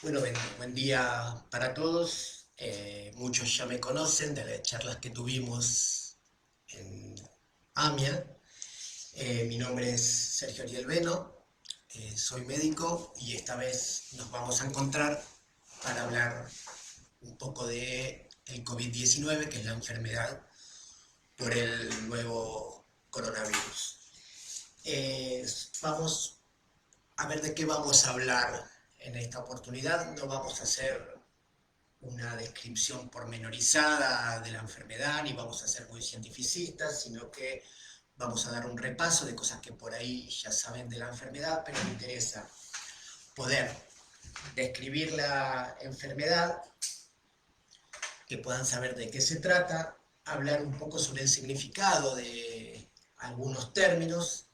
Bueno, buen día para todos. Muchos ya me conocen de las charlas que tuvimos en AMIA. Mi nombre es Sergio Ariel Beno, soy médico y esta vez nos vamos a encontrar para hablar un poco de el COVID-19, que es la enfermedad por el nuevo coronavirus. Vamos a ver de qué vamos a hablar en esta oportunidad. No vamos a hacer una descripción pormenorizada de la enfermedad, ni vamos a ser muy cientificistas, sino que vamos a dar un repaso de cosas que por ahí ya saben de la enfermedad, pero me interesa poder describir la enfermedad, que puedan saber de qué se trata, hablar un poco sobre el significado de algunos términos,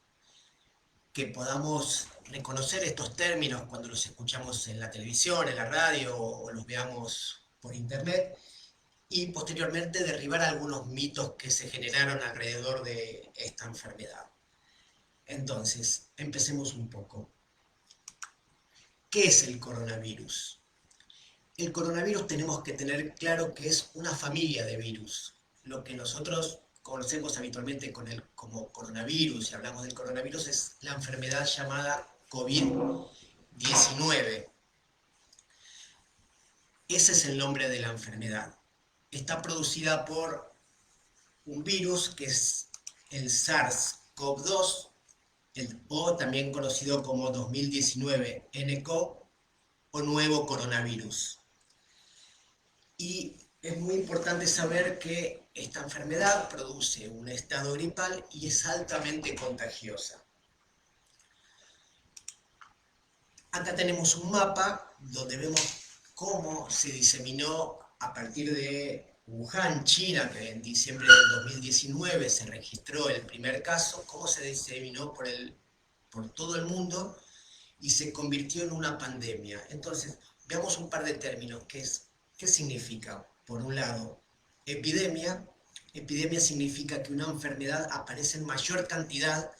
que podamos reconocer estos términos cuando los escuchamos en la televisión, en la radio o los veamos por internet, y posteriormente derribar algunos mitos que se generaron alrededor de esta enfermedad. Entonces, empecemos un poco. ¿Qué es el coronavirus? El coronavirus tenemos que tener claro que es una familia de virus. Lo que nosotros conocemos habitualmente como coronavirus, y hablamos del coronavirus, es la enfermedad llamada COVID-19. Ese es el nombre de la enfermedad. Está producida por un virus que es el SARS-CoV-2, o también conocido como 2019 nCoV o nuevo coronavirus. Y es muy importante saber que esta enfermedad produce un estado gripal y es altamente contagiosa. Acá tenemos un mapa donde vemos cómo se diseminó a partir de Wuhan, China, que en diciembre del 2019 se registró el primer caso, cómo se diseminó por todo el mundo y se convirtió en una pandemia. Entonces, veamos un par de términos. ¿Qué significa? Por un lado, epidemia. Epidemia significa que una enfermedad aparece en mayor cantidad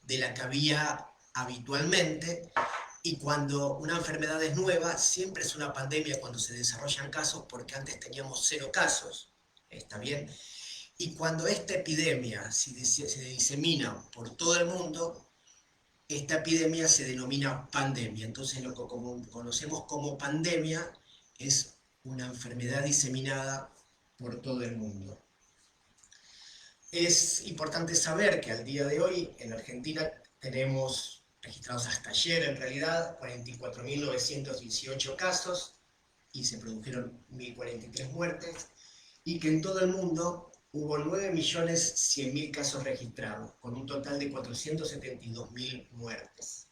de la que había habitualmente, y cuando una enfermedad es nueva, siempre es una pandemia cuando se desarrollan casos, porque antes teníamos 0 casos. ¿Está bien? Y cuando esta epidemia se disemina por todo el mundo, esta epidemia se denomina pandemia. Entonces lo que conocemos como pandemia es una enfermedad diseminada por todo el mundo. Es importante saber que al día de hoy en Argentina tenemos registrados hasta ayer en realidad 44.918 casos y se produjeron 1.043 muertes, y que en todo el mundo hubo 9.100.000 casos registrados, con un total de 472.000 muertes.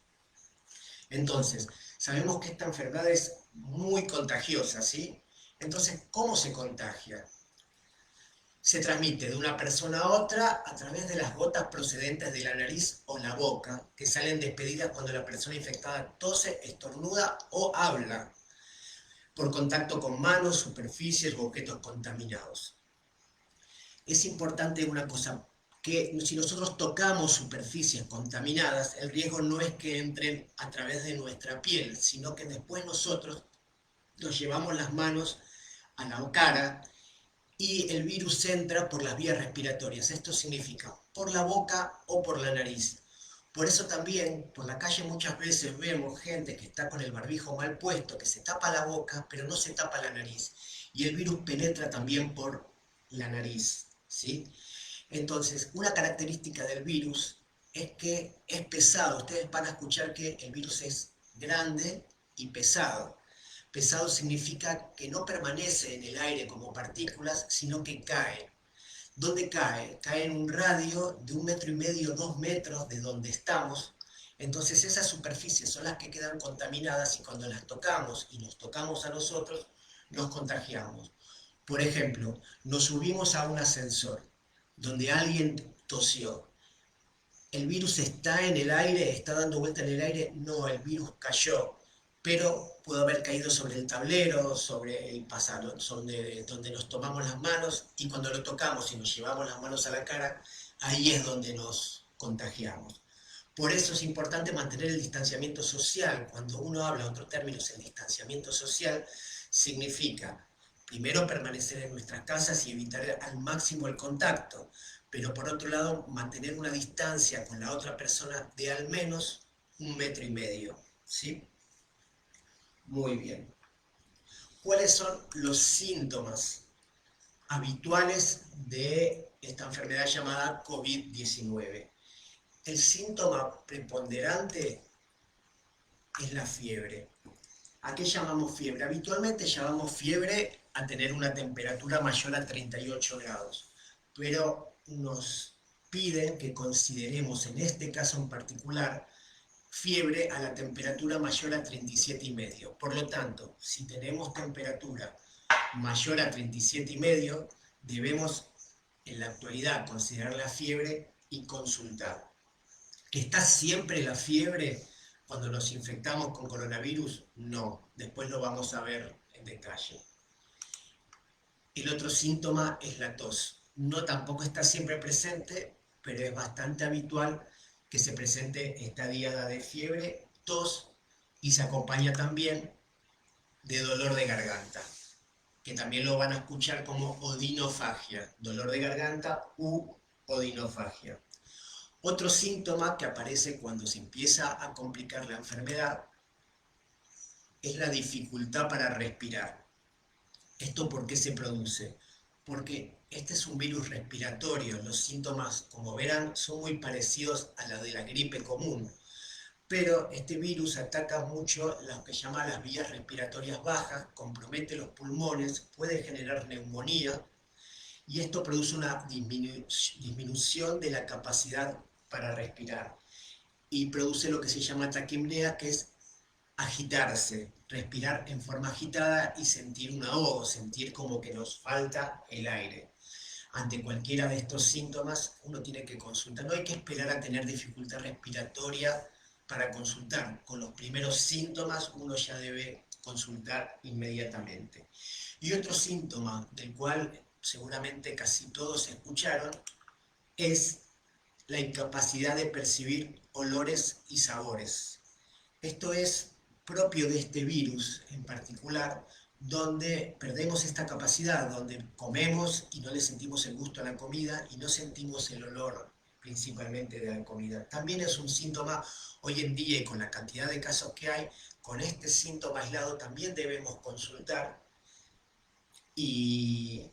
Entonces, sabemos que esta enfermedad es muy contagiosa, ¿sí? Entonces, ¿cómo se contagia? Se transmite de una persona a otra a través de las gotas procedentes de la nariz o la boca, que salen despedidas cuando la persona infectada tose, estornuda o habla, por contacto con manos, superficies u objetos contaminados. Es importante una cosa, que si nosotros tocamos superficies contaminadas, el riesgo no es que entren a través de nuestra piel, sino que después nosotros nos llevamos las manos a la cara y el virus entra por las vías respiratorias. Esto significa por la boca o por la nariz. Por eso también por la calle muchas veces vemos gente que está con el barbijo mal puesto, que se tapa la boca, pero no se tapa la nariz. Y el virus penetra también por la nariz, ¿sí? Entonces, una característica del virus es que es pesado. Ustedes van a escuchar que el virus es grande y pesado. Pesado significa que no permanece en el aire como partículas, sino que cae. ¿Dónde cae? Cae en un radio de 1,5 metros, 2 metros de donde estamos. Entonces esas superficies son las que quedan contaminadas, y cuando las tocamos y nos tocamos a nosotros, nos contagiamos. Por ejemplo, nos subimos a un ascensor donde alguien tosió. ¿El virus está en el aire? ¿Está dando vuelta en el aire? No, el virus cayó, pero pudo haber caído sobre el tablero, sobre el pasado, donde nos tomamos las manos, y cuando lo tocamos y nos llevamos las manos a la cara, ahí es donde nos contagiamos. Por eso es importante mantener el distanciamiento social. Cuando uno habla, otros términos, el distanciamiento social significa primero permanecer en nuestras casas y evitar al máximo el contacto, pero por otro lado mantener una distancia con la otra persona de al menos 1,5 metros. ¿Sí? Muy bien. ¿Cuáles son los síntomas habituales de esta enfermedad llamada COVID-19? El síntoma preponderante es la fiebre. ¿A qué llamamos fiebre? Habitualmente llamamos fiebre a tener una temperatura mayor a 38 grados, pero nos piden que consideremos en este caso en particular fiebre a la temperatura mayor a 37,5. Por lo tanto, si tenemos temperatura mayor a 37,5, debemos en la actualidad considerar la fiebre y consultar. ¿Que está siempre la fiebre cuando nos infectamos con coronavirus? No, después lo vamos a ver en detalle. El otro síntoma es la tos. No tampoco está siempre presente, pero es bastante habitual que se presente esta diada de fiebre, tos, y se acompaña también de dolor de garganta, que también lo van a escuchar como odinofagia, dolor de garganta u odinofagia. Otro síntoma que aparece cuando se empieza a complicar la enfermedad es la dificultad para respirar. ¿Esto por qué se produce? Porque este es un virus respiratorio. Los síntomas, como verán, son muy parecidos a los de la gripe común. Pero este virus ataca mucho lo que llama las vías respiratorias bajas, compromete los pulmones, puede generar neumonía y esto produce una disminución de la capacidad para respirar y produce lo que se llama taquipnea, que es agitarse, respirar en forma agitada y sentir un ahogo, sentir como que nos falta el aire. Ante cualquiera de estos síntomas uno tiene que consultar, no hay que esperar a tener dificultad respiratoria para consultar. Con los primeros síntomas uno ya debe consultar inmediatamente. Y otro síntoma del cual seguramente casi todos escucharon es la incapacidad de percibir olores y sabores. Esto es propio de este virus en particular, donde perdemos esta capacidad, donde comemos y no le sentimos el gusto a la comida y no sentimos el olor principalmente de la comida. También es un síntoma hoy en día y con la cantidad de casos que hay, con este síntoma aislado también debemos consultar y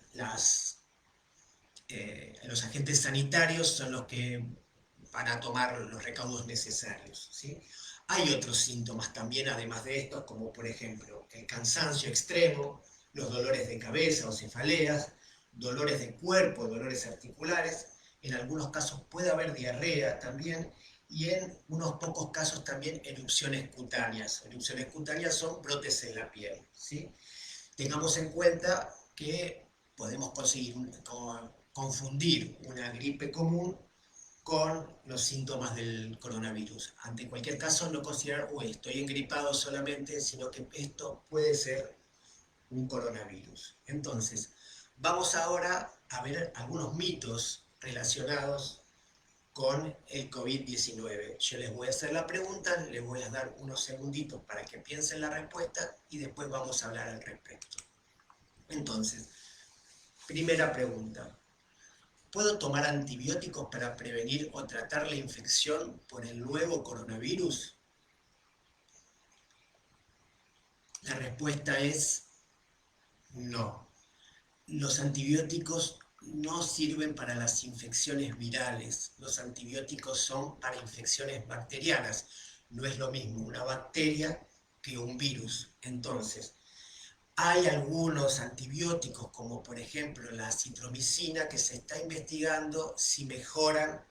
los agentes sanitarios son los que van a tomar los recaudos necesarios, ¿sí? Hay otros síntomas también, además de estos, como por ejemplo el cansancio extremo, los dolores de cabeza o cefaleas, dolores de cuerpo, dolores articulares. En algunos casos puede haber diarrea también y en unos pocos casos también erupciones cutáneas. Erupciones cutáneas son brotes en la piel, ¿sí? Tengamos en cuenta que podemos confundir una gripe común con los síntomas del coronavirus. Ante cualquier caso, no considerar, uy, estoy engripado solamente, sino que esto puede ser un coronavirus. Entonces, vamos ahora a ver algunos mitos relacionados con el COVID-19. Yo les voy a hacer la pregunta, les voy a dar unos segunditos para que piensen la respuesta y después vamos a hablar al respecto. Entonces, primera pregunta. ¿Puedo tomar antibióticos para prevenir o tratar la infección por el nuevo coronavirus? La respuesta es no. Los antibióticos no sirven para las infecciones virales. Los antibióticos son para infecciones bacterianas. No es lo mismo una bacteria que un virus. Entonces, hay algunos antibióticos, como por ejemplo la acitromicina, que se está investigando si mejoran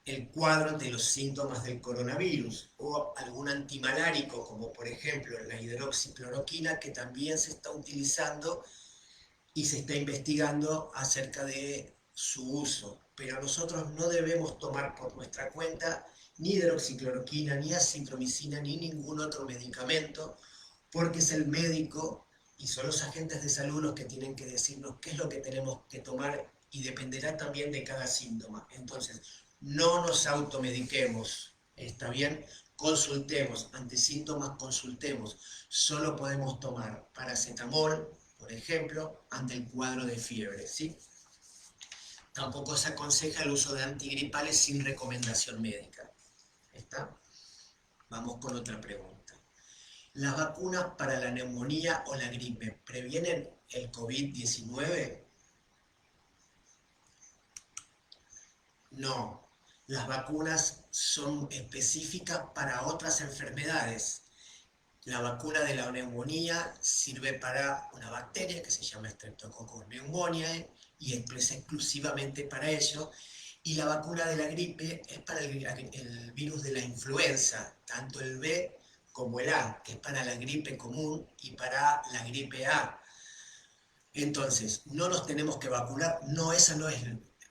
el cuadro de los síntomas del coronavirus, o algún antimalárico, como por ejemplo la hidroxicloroquina, que también se está utilizando y se está investigando acerca de su uso. Pero nosotros no debemos tomar por nuestra cuenta ni hidroxicloroquina, ni acitromicina, ni ningún otro medicamento, porque es el médico y son los agentes de salud los que tienen que decirnos qué es lo que tenemos que tomar y dependerá también de cada síntoma. Entonces, no nos automediquemos. ¿Está bien? Consultemos, ante síntomas consultemos. Solo podemos tomar paracetamol, por ejemplo, ante el cuadro de fiebre, ¿sí? Tampoco se aconseja el uso de antigripales sin recomendación médica. ¿Está? Vamos con otra pregunta. ¿Las vacunas para la neumonía o la gripe previenen el COVID-19? No. Las vacunas son específicas para otras enfermedades. La vacuna de la neumonía sirve para una bacteria que se llama Streptococcus pneumoniae y es exclusivamente para ello. Y la vacuna de la gripe es para el virus de la influenza, tanto el B como el A, que es para la gripe común y para la gripe A. Entonces, no nos tenemos que vacunar. No, esa no es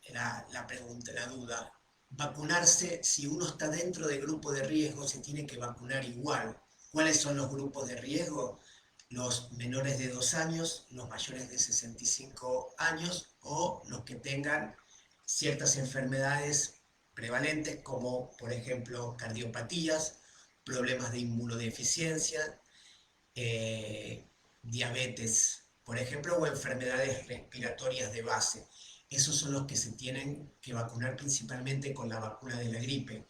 la pregunta, la duda. Vacunarse, si uno está dentro del grupo de riesgo, se tiene que vacunar igual. ¿Cuáles son los grupos de riesgo? Los menores de 2 años, los mayores de 65 años o los que tengan ciertas enfermedades prevalentes como, por ejemplo, cardiopatías, problemas de inmunodeficiencia, diabetes, por ejemplo, o enfermedades respiratorias de base. Esos son los que se tienen que vacunar principalmente con la vacuna de la gripe.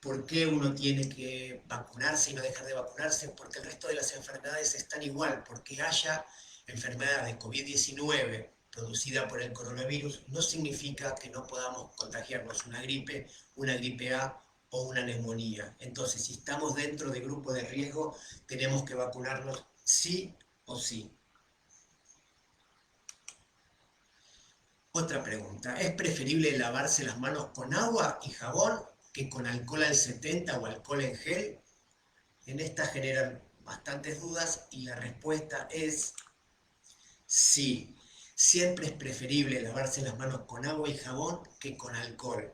¿Por qué uno tiene que vacunarse y no dejar de vacunarse? Porque el resto de las enfermedades están igual. Porque haya enfermedad de COVID-19 producida por el coronavirus, no significa que no podamos contagiarnos una gripe A o una neumonía. Entonces, si estamos dentro del grupo de riesgo, tenemos que vacunarnos sí o sí. Otra pregunta, ¿es preferible lavarse las manos con agua y jabón que con alcohol al 70 o alcohol en gel? En esta generan bastantes dudas y la respuesta es sí. Siempre es preferible lavarse las manos con agua y jabón que con alcohol.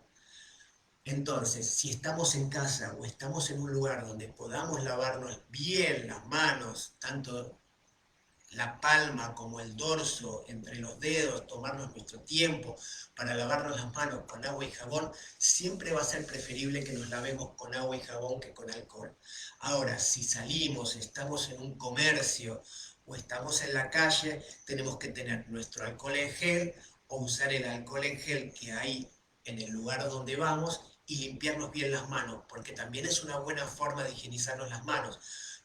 Entonces, si estamos en casa o estamos en un lugar donde podamos lavarnos bien las manos, tanto la palma como el dorso, entre los dedos, tomarnos nuestro tiempo para lavarnos las manos con agua y jabón, siempre va a ser preferible que nos lavemos con agua y jabón que con alcohol. Ahora, si salimos, estamos en un comercio o estamos en la calle, tenemos que tener nuestro alcohol en gel o usar el alcohol en gel que hay en el lugar donde vamos y limpiarnos bien las manos, porque también es una buena forma de higienizarnos las manos.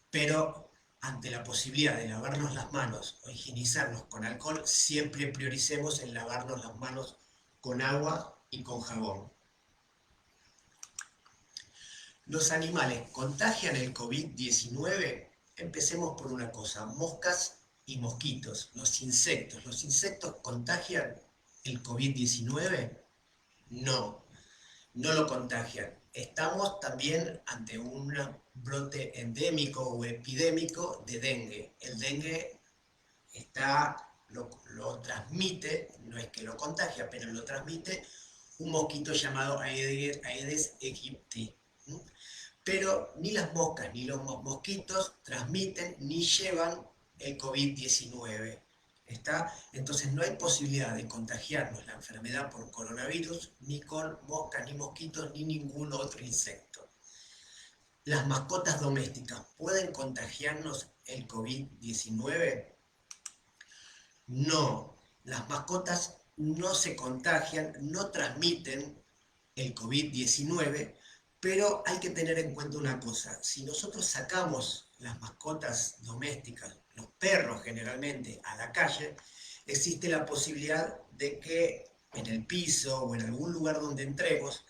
Pero ante la posibilidad de lavarnos las manos o higienizarnos con alcohol, siempre prioricemos en lavarnos las manos con agua y con jabón. ¿Los animales contagian el COVID-19? Empecemos por una cosa, moscas y mosquitos, los insectos contagian el COVID-19? No, no lo contagian. Estamos también ante un brote endémico o epidémico de dengue. El dengue lo transmite, no es que lo contagia, pero lo transmite un mosquito llamado Aedes aegypti. Pero ni las moscas ni los mosquitos transmiten ni llevan el COVID-19. ¿Está? Entonces no hay posibilidad de contagiarnos la enfermedad por coronavirus ni con moscas, ni mosquitos, ni ningún otro insecto. ¿Las mascotas domésticas pueden contagiarnos el COVID-19? No, las mascotas no se contagian, no transmiten el COVID-19, pero hay que tener en cuenta una cosa, si nosotros sacamos las mascotas domésticas, los perros generalmente, a la calle, existe la posibilidad de que en el piso o en algún lugar donde entremos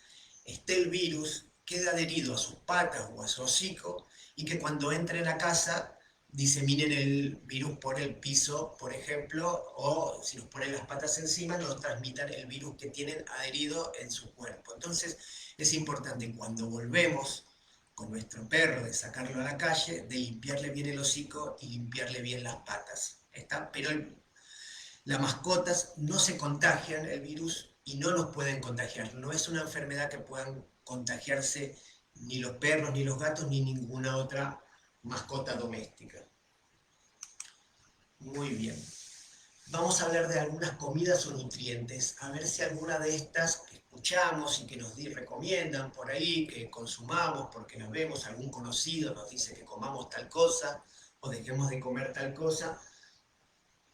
esté el virus, quede adherido a sus patas o a su hocico y que cuando entren a casa diseminen el virus por el piso, por ejemplo, o si nos ponen las patas encima, nos transmitan el virus que tienen adherido en su cuerpo. Entonces, es importante cuando volvemos con nuestro perro de sacarlo a la calle, de limpiarle bien el hocico y limpiarle bien las patas. ¿Está? Pero las mascotas no se contagian el virus y no nos pueden contagiar. No es una enfermedad que puedan contagiarse ni los perros, ni los gatos, ni ninguna otra mascota doméstica. Muy bien. Vamos a hablar de algunas comidas o nutrientes, a ver si alguna de estas que escuchamos y que nos recomiendan por ahí, que consumamos porque nos vemos, algún conocido nos dice que comamos tal cosa o dejemos de comer tal cosa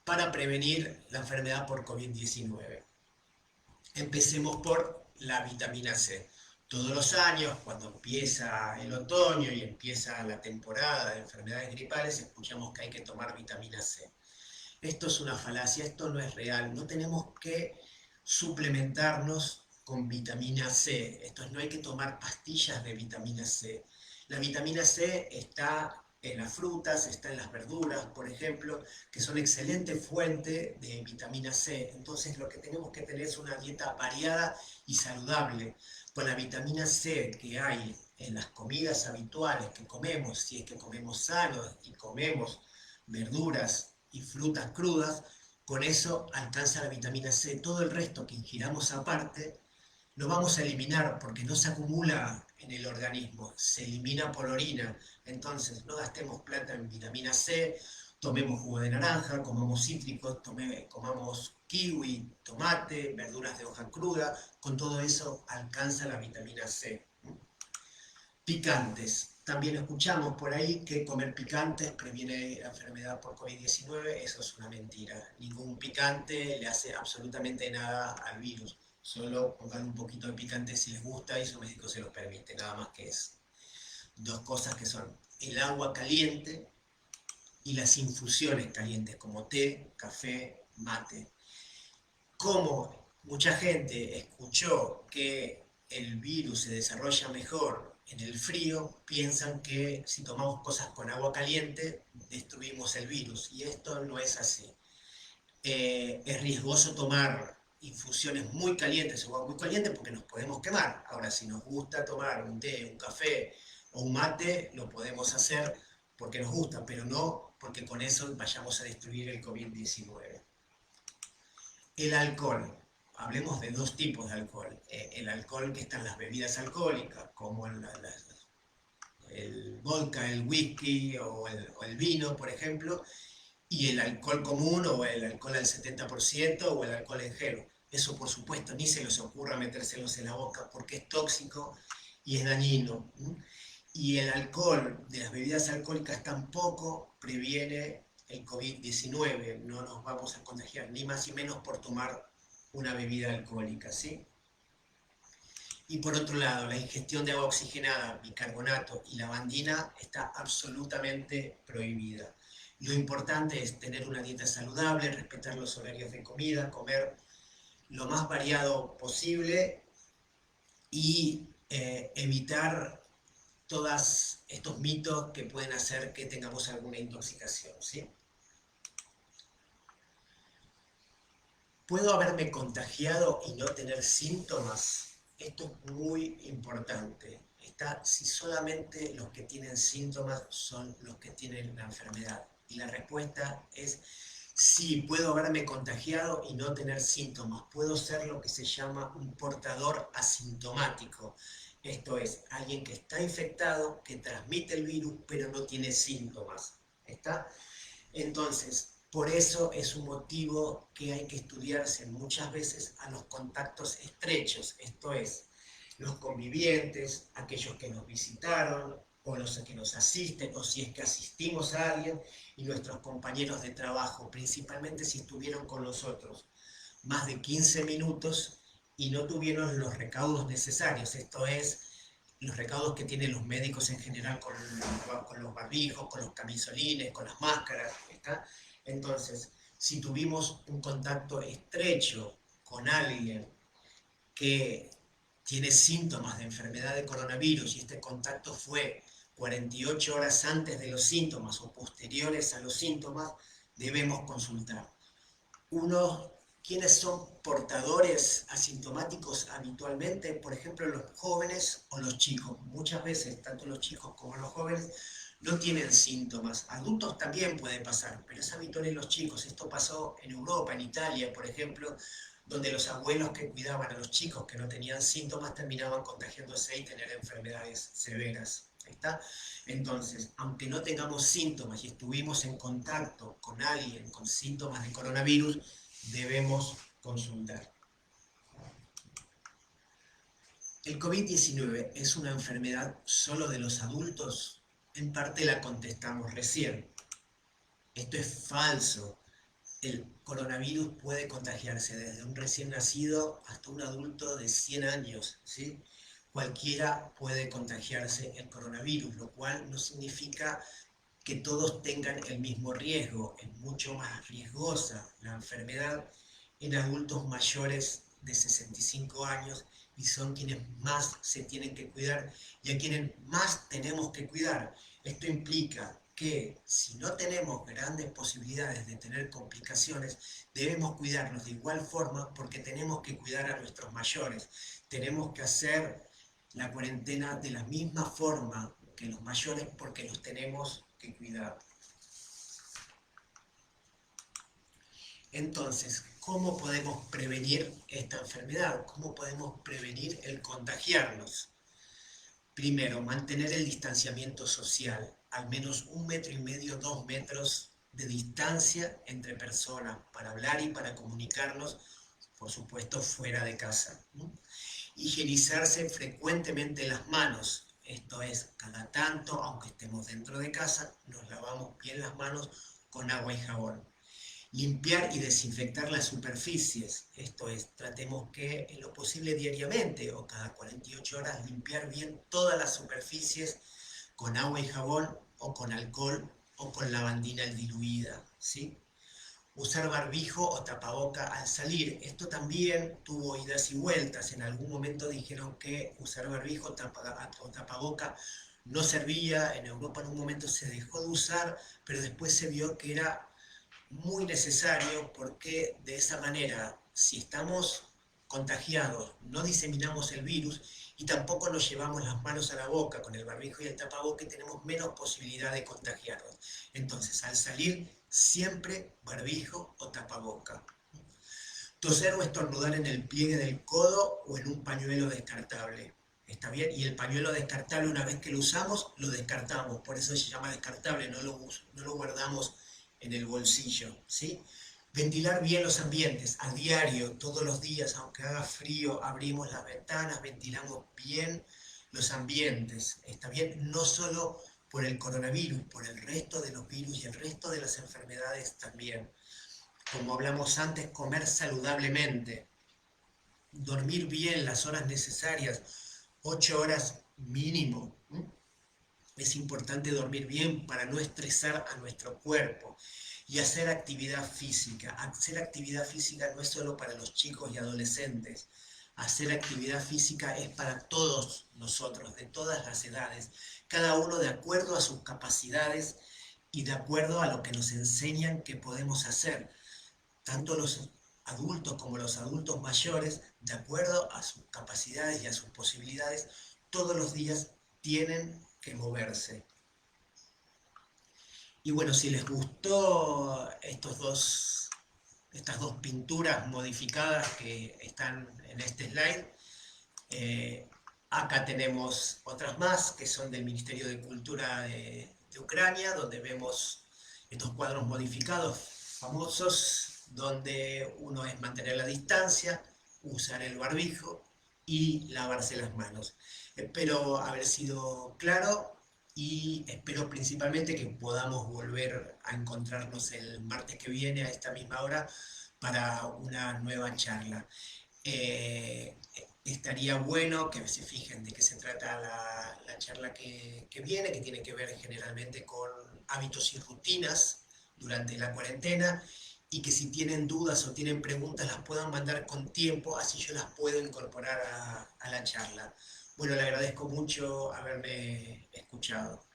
para prevenir la enfermedad por COVID-19. Empecemos por la vitamina C. Todos los años, cuando empieza el otoño y empieza la temporada de enfermedades gripales, escuchamos que hay que tomar vitamina C. Esto es una falacia, esto no es real. No tenemos que suplementarnos con vitamina C. Esto es, no hay que tomar pastillas de vitamina C. La vitamina C está en las frutas, está en las verduras, por ejemplo, que son excelente fuente de vitamina C. Entonces lo que tenemos que tener es una dieta variada y saludable. Con la vitamina C que hay en las comidas habituales que comemos, si es que comemos sanos y comemos verduras y frutas crudas, con eso alcanza la vitamina C. Todo el resto que ingiramos aparte lo vamos a eliminar porque no se acumula en el organismo, se elimina por orina. Entonces, no gastemos plata en vitamina C, tomemos jugo de naranja, comamos cítricos, comamos kiwi, tomate, verduras de hoja cruda, con todo eso alcanza la vitamina C. Picantes. También escuchamos por ahí que comer picantes previene la enfermedad por COVID-19. Eso es una mentira. Ningún picante le hace absolutamente nada al virus. Solo pongan un poquito de picante si les gusta y su médico se los permite, nada más que eso. Dos cosas que son el agua caliente y las infusiones calientes como té, café, mate. Como mucha gente escuchó que el virus se desarrolla mejor en el frío, piensan que si tomamos cosas con agua caliente destruimos el virus y esto no es así. Es riesgoso tomar infusiones muy calientes o agua muy caliente porque nos podemos quemar. Ahora, si nos gusta tomar un té, un café o un mate, lo podemos hacer porque nos gusta, pero no porque con eso vayamos a destruir el COVID-19. El alcohol. Hablemos de dos tipos de alcohol. El alcohol que está en las bebidas alcohólicas, como el vodka, el whisky o el vino, por ejemplo, y el alcohol común o el alcohol al 70% o el alcohol en gel. Eso, por supuesto, ni se les ocurra metérselos en la boca porque es tóxico y es dañino. Y el alcohol de las bebidas alcohólicas tampoco previene el COVID-19. No nos vamos a contagiar, ni más ni menos por tomar una bebida alcohólica, ¿sí? Y por otro lado, la ingestión de agua oxigenada, bicarbonato y lavandina está absolutamente prohibida. Lo importante es tener una dieta saludable, respetar los horarios de comida, comer lo más variado posible y evitar todos estos mitos que pueden hacer que tengamos alguna intoxicación, ¿sí? ¿Puedo haberme contagiado y no tener síntomas? Esto es muy importante. Si solamente los que tienen síntomas son los que tienen la enfermedad. Y la respuesta es sí, puedo haberme contagiado y no tener síntomas. Puedo ser lo que se llama un portador asintomático. Esto es, alguien que está infectado, que transmite el virus, pero no tiene síntomas. ¿Está? Entonces, por eso es un motivo que hay que estudiarse muchas veces a los contactos estrechos, esto es, los convivientes, aquellos que nos visitaron, o los que nos asisten, o si es que asistimos a alguien, y nuestros compañeros de trabajo, principalmente si estuvieron con nosotros más de 15 minutos y no tuvieron los recaudos necesarios, esto es, los recaudos que tienen los médicos en general con los barbijos, con los camisolines, con las máscaras, ¿está? Entonces, si tuvimos un contacto estrecho con alguien que tiene síntomas de enfermedad de coronavirus y este contacto fue 48 horas antes de los síntomas o posteriores a los síntomas, debemos consultar. ¿Quiénes son portadores asintomáticos habitualmente? Por ejemplo, los jóvenes o los chicos. Muchas veces, tanto los chicos como los jóvenes no tienen síntomas. Adultos también puede pasar, pero es habitual en los chicos. Esto pasó en Europa, en Italia, por ejemplo, donde los abuelos que cuidaban a los chicos que no tenían síntomas terminaban contagiándose y tener enfermedades severas. ¿Está? Entonces, aunque no tengamos síntomas y estuvimos en contacto con alguien con síntomas de coronavirus, debemos consultar. ¿El COVID-19 es una enfermedad solo de los adultos? En parte la contestamos recién. Esto es falso. El coronavirus puede contagiarse desde un recién nacido hasta un adulto de 100 años, ¿sí? Cualquiera puede contagiarse el coronavirus, lo cual no significa que todos tengan el mismo riesgo. Es mucho más riesgosa la enfermedad en adultos mayores de 65 años y son quienes más se tienen que cuidar y a quienes más tenemos que cuidar. Esto implica que si no tenemos grandes posibilidades de tener complicaciones, debemos cuidarnos de igual forma porque tenemos que cuidar a nuestros mayores. Tenemos que hacer la cuarentena de la misma forma que los mayores porque los tenemos que cuidar. Entonces, ¿cómo podemos prevenir esta enfermedad? ¿Cómo podemos prevenir el contagiarnos? Primero, mantener el distanciamiento social, al menos 1,5 metros, 2 metros de distancia entre personas para hablar y para comunicarnos, por supuesto, fuera de casa. Higienizarse frecuentemente las manos, esto es, cada tanto, aunque estemos dentro de casa, nos lavamos bien las manos con agua y jabón. Limpiar y desinfectar las superficies, esto es, tratemos que en lo posible diariamente o cada 48 horas limpiar bien todas las superficies con agua y jabón o con alcohol o con lavandina diluida, ¿sí? Usar barbijo o tapaboca al salir. Esto también tuvo idas y vueltas. En algún momento dijeron que usar barbijo o tapaboca no servía. En Europa en un momento se dejó de usar, pero después se vio que era muy necesario porque de esa manera, si estamos contagiados, no diseminamos el virus y tampoco nos llevamos las manos a la boca con el barbijo y el tapaboca y tenemos menos posibilidad de contagiarnos. Entonces, al salir, siempre barbijo o tapaboca. Toser o estornudar en el pliegue del codo o en un pañuelo descartable. ¿Está bien? Y el pañuelo descartable, una vez que lo usamos, lo descartamos. Por eso se llama descartable, no lo guardamos en el bolsillo, ¿sí? Ventilar bien los ambientes, a diario, todos los días, aunque haga frío, abrimos las ventanas, ventilamos bien los ambientes, ¿está bien? No solo por el coronavirus, por el resto de los virus y el resto de las enfermedades también. Como hablamos antes, comer saludablemente, dormir bien las horas necesarias, 8 horas mínimo. Es importante dormir bien para no estresar a nuestro cuerpo y hacer actividad física. Hacer actividad física no es solo para los chicos y adolescentes. Hacer actividad física es para todos nosotros, de todas las edades, cada uno de acuerdo a sus capacidades y de acuerdo a lo que nos enseñan que podemos hacer. Tanto los adultos como los adultos mayores, de acuerdo a sus capacidades y a sus posibilidades, todos los días tienen que moverse. Y bueno, si les gustó estas dos pinturas modificadas que están en este slide, acá tenemos otras más que son del Ministerio de Cultura de Ucrania, donde vemos estos cuadros modificados famosos, donde uno es mantener la distancia, usar el barbijo y lavarse las manos. Espero haber sido claro y espero principalmente que podamos volver a encontrarnos el martes que viene a esta misma hora para una nueva charla. Eh, Estaría bueno que se fijen de qué se trata la charla que viene, que tiene que ver generalmente con hábitos y rutinas durante la cuarentena, y que si tienen dudas o tienen preguntas las puedan mandar con tiempo, así yo las puedo incorporar a la charla. Bueno, le agradezco mucho haberme escuchado.